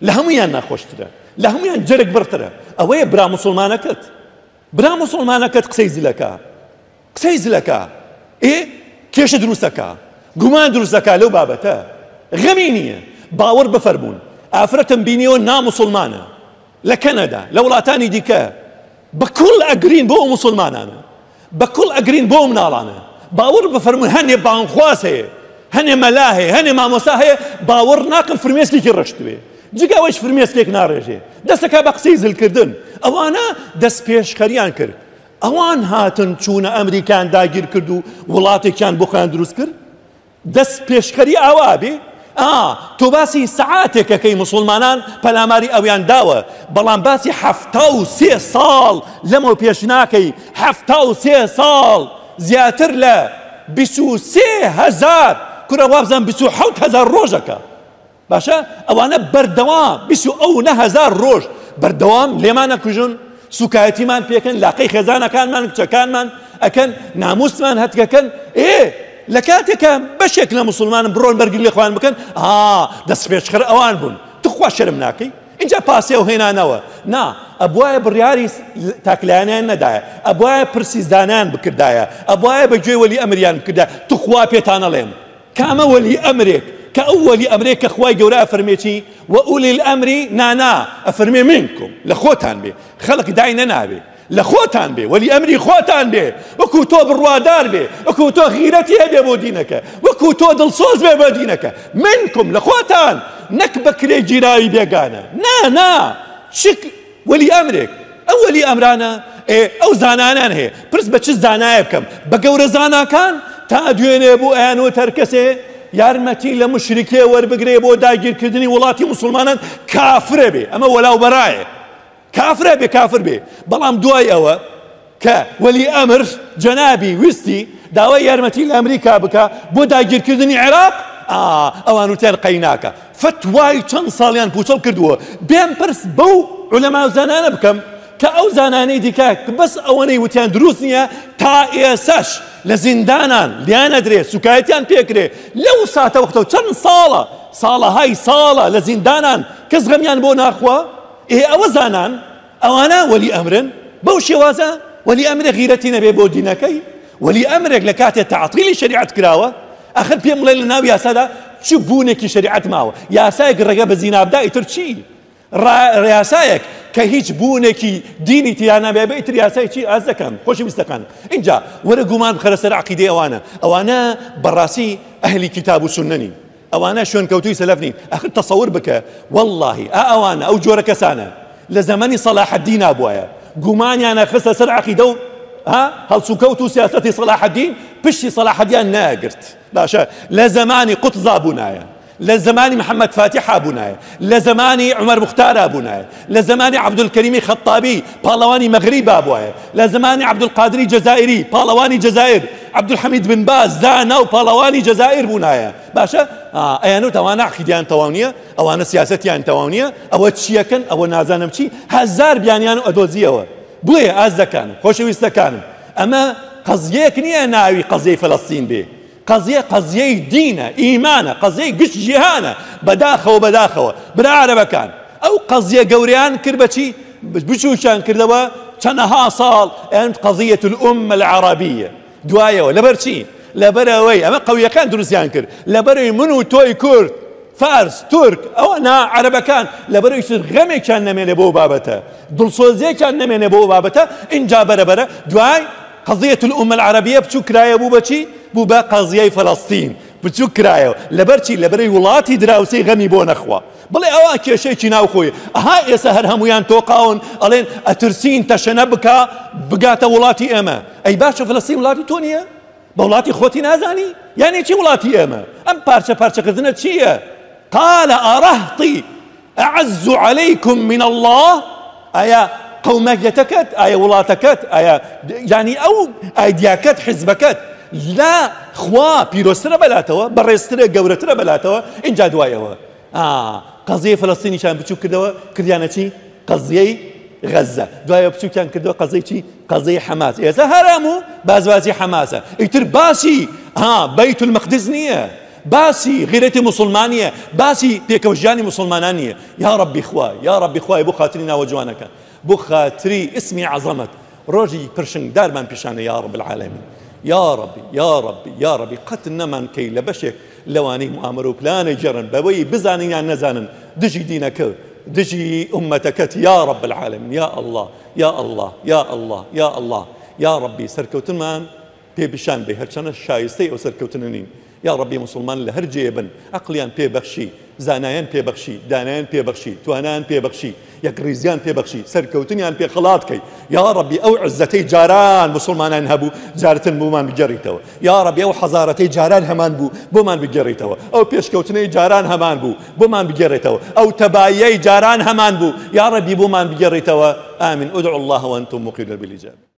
لە هەمویان ناخۆشترە، لە هەمویان جەرگ بڕترە. ئەوەیە برا موسڵمانەکەت، برا موسڵمانەکەت قسەی زلەکە، قسەی زلەکە، کێشە دروستەکە، گومان دروستەکە لەو بابەتە، غەمی نییە. باوەڕ بفەرمونون ئافرەتم بینیەوە ناموسڵمانە لە کەنەدا لە وڵاتانی دیکە، بەکوڵ ئەگرین بۆ ئەو موسڵمانانە، بەکوڵ ئەگرین بۆ ئەو مناڵانە. باوەڕ بفەرمونون هەنێ بانخواس هەیە، هەنێ مەلا هەیە، هەنێ مامۆستا هەیە، باوەڕ ناکەن فرمێسکێکی ڕەشت بێ، جگەوەش فرمێسکێک ناڕێژێ، دەستەکە بە قسەی زلکردن. ئەوانە دەست پێشخەریان کرد، ئەوان هاتن چوونە ئەمریکان داگیر کرد و وڵاتێکیان بۆ خۆیان دروست کرد. دەست پێشخەری ئاوا بێ. تۆ باسی سەعاتێکەکەی موسڵمانان پەلاماری ئەویان داوە، بەڵام باسی 73 ساڵ لەمەوە پێش ناکەی. 73 ساڵ زیاتر لە 23,000 کورە وابزان 27,000 ڕۆژەکە. باشە ئەوانە بەردەوام 29,000 ڕۆژ بەردەوام لێمان نەکوژن، سوکایەتیمان پێکەن، لاقەی خێزانەکانمان کچەکانمان ئەکەن، ناموسمان هەتکەکەن. لە کاتێکە بەشێک لە موسڵمانم بڕۆن بەرگری لێ خۆیان بکەن، دەست پێشخەر ئەوان بوون. تخوا شەرم ناکەی اینجا پاسێ و هێنانەوە. نا ئەبوایە بڕیاری تاکلایانیان نەدایە، ئەبوایە پرسیزدانیان بکردایە، ئەبوایە بەگوێ وەلی ئەمریان بکردایە. تخوا پێتانەڵێم کامە وەلی ئەمرێک کە ئەو وەلی ئەمرێک کە خوای گەورە ئەفەرمێکی وەئولی الئەمری نانا ئەفەرمێ منکم، لە خۆتان بێ، خەڵک دای نەنابێ، لە خۆتان بێ، وەلی ئەمری خۆتان بێ، وەکو تۆ بڕوادار بێ، وەکو تۆ غیرەتی هەبێ بۆ دینەکە، وەکو تۆ دڵسۆز بێ بۆ دینەکە. منکم لە خۆتان، نەک بە کرێ گیراوی بێگانە. نا شک وەلی ئەمرێک، ئەو وەلی ئەمرانە ئەو زانانان هەیە. پرس بە چ زانایە بکەم؟ بە گەورە زاناکان تا دوێنێ بۆ ئەیانەوە تەرکەسێ یارمەتی لە مشرکێ وەربگرێ بۆ داگیرکردنی وڵاتی موسڵمانان کافرە بێ، ئەمە وەلاو بەرایە، کافرە بێ، کافر بێ. بەڵام دوای ئەوە کە وەلی ئەمر جەنابی ویستی داوای یارمەتی لە ئەمریکا بکە بۆ داگیرکردنی عێراق، ئەوان وتیان قەیناکە. فتوای چەند ساڵیان پوچەڵ کردووە. بێم پرس بەو عولەما و زانانە بکەم کە ئەو زانانەی دیکە بەس ئەوەنەی وتیان دروست نییە، تا ئێسەش لە زیندانان لیانە درێ، سوکایەتیان پێکرێ. لەو ساتە وەختەوە چەند ساڵەهای ساڵە لە زیندانان، کەس غەمیان بۆ ناخوا. ئەوە زانان ئەوانە وەلی ئەمرن. بەو شێوازە وەلی ئەمرێک غیرەتی نەبێ بۆ دینەکەی. وەلی ئەمرێک لە کاتێ تەعتیلی شەریعەت کراوە، ئەخر پێم بڵێ لە ناو یاسادا چ بوونێکی شەریعەت ماوە؟ یاسایەک ڕێگە بە زینابدا ئیتر چی؟ ڕیاسایەک کە هیچ بوونێکی دینی تیا نابێ بە ئیتر یاسای چی؟ ئاز دەکەم خۆشەویستەکان. اینجا وەرە گومان بخەرە سەر عەقیدەی ئەوانە بەڕاستی ئەهلی کتاب و سوننەنین، ئەوانە شوێنکەوتووی سەلەف نین. ئەخر تەسەوور بکە واللهی ئەوانە ئەو جۆرە کەسانە لە زەمانی سەلاح الدین بووایە گومانیانە خستە سەر عەقیدە و هەڵسوکەوت و سیاسەتی سەلاح الدین پشتی سەلاح الدین ناگرت. باشە لە زەمانی قوتزا بوونایە، لە زمانی محەممەد فاتحا بوونایە، لە زمانی عومەر مختارا بوونایە، لە زمانی عەبدولکەریمی خەتابی پاڵەوانی مەغریبا بووایە، لە زمانی عەبدولقادری جەزائیری پاڵەوانی جەزائیر، عەبدولحەمید بن باز زانا و پاڵەوانی جەزائیر بوونایە. باشە ئەیانوت ئەوانە عەقیدەیان تەواو نییە، ئەوانە سیاسەتیان تەواو نییە، ئەوە چیەکەن، ئەوە نازانم چی، هەزار بیانیان و ئەدۆزیەوە. بۆیە ئازدەکانم خۆشەویستەکانم ئەمە قەزیەک نییە ناوی قەزیەی فەلەستین بێ، قەزیەی دینە، ئیمانە، قەزیەی گشت جیهانە، بەداخەوە برا عەرەبەکان. ئەو قەزیە گەورەیان کرد بەچی؟ بچووکیان کردەوە چەندەها ساڵ قەزیەت الئومە العەرەبیە. دوایەوە لەبەر چی؟ لەبەرەوەی ئەمە قەویەکان دروستیان کرد، لەبەرەوەی من و تۆی کورد، فارس، تورک، ئەوە عەرەبەکان لەبەرەوەی غەمێکیان نەمێنێ بۆ بابەتە، دڵسۆزیێکیان نەمێنێ بۆ بابەتە. اینجا بەرەبەرە دوای قەزیەت الئومە العەرەبیە بچوو کرایە بوو بەچی؟ بوو بە قەزیەی فەلەستین. بچوو کرایەوە لەبەر چی؟ لەبەرەوەی وڵاتی دراوسەی غەمی بۆ نەخوا. بڵێ ئەوە کێشەیەکی ناوخۆیە. ئێستا هەر هەمویان تۆقاون ئەڵێن ئەترسین تەشەنە بگاتە وڵاتی ئێمە. ئەی باشە فەلەستین وڵاتی تۆ نییە؟ بە وڵاتی خۆتی نازانی؟ یعنی چی وڵاتی ئێمە؟ ئەم پارچەکردنە چییە؟ قال ئەڕەهتی ئەعەزز عەلەیکم من الله. ئایا قەومەکەت، ئایا وڵاتەکەت، ئایا یعنی ئەو ئایدیاکەت، حیزبەکەت لا خوا پیرۆسترە بەلاتەوە، بەڕێزترە، گەورەترە بەلاتەوە. اینجا دوایەوە قەزیەی فەلەستینیشان بچوو کردەوە، کردیانە چی؟ قەزیەی غەزە. دوایە بچووکیان کردەوە قەزەی چی؟ قەزەی حەماس. ئێستا هەرام و بازوازی حەماسە. ئیتر باسی بەیت المەقدس نییە، باسی غیرەتی مسلمانیە، باسی پێکەوەژیانی مسلمانانیە. یا ربی خوای، یا ربی خوای، بۆ خاتری ناوە جوانەکان، بۆ خاتری اسمی عەزەمەت ڕۆژی پرشنگدارمان پیشانە یا رب العالمین. یا ربی، یا ربی، یا ربی، قەت نەمانکەی لە بەشێک لەوانەی موامەرە و پلانەی جێڕن بەوەی بزانن یان نەزانن دژی دینەکە، دژی ئومەتەکەت. یا رب العالمین، یا الله، یا الله، یا الله، یا الله. یا ربی سەرکەوتنمان پێبیشان بێ، هەرچەنە شایستەی ئەو سەرکەوتنە نین. یا ربی مسلمان لە هەر جێ بن، عەقڵیان پێبەخشی، زانایان پێبەخشی، دانایان پێبەخشی، توانایان پێبەخشی، یەکڕیزیان پێبەخشی، سەرکەوتنیان پێ خەڵات کەی. یا ربی ئەو عزەتەی جاران مسلمانان هەبوو جارتن بۆمان بگەڕیتەوە. یا ربی ئەو حەزارەتەی جاران هەمان بوو بۆمان بگەڕیتەوە. ئەو پێشکەوتنەی جاران هەمان بوو بۆمان بگەڕیتەوە. ئەو تەبایەی جاران هەمان بوو یا ربی بۆمان بگەڕیتەوە. ئامین. ادعوا الله وانتم موقنون بالإجابة.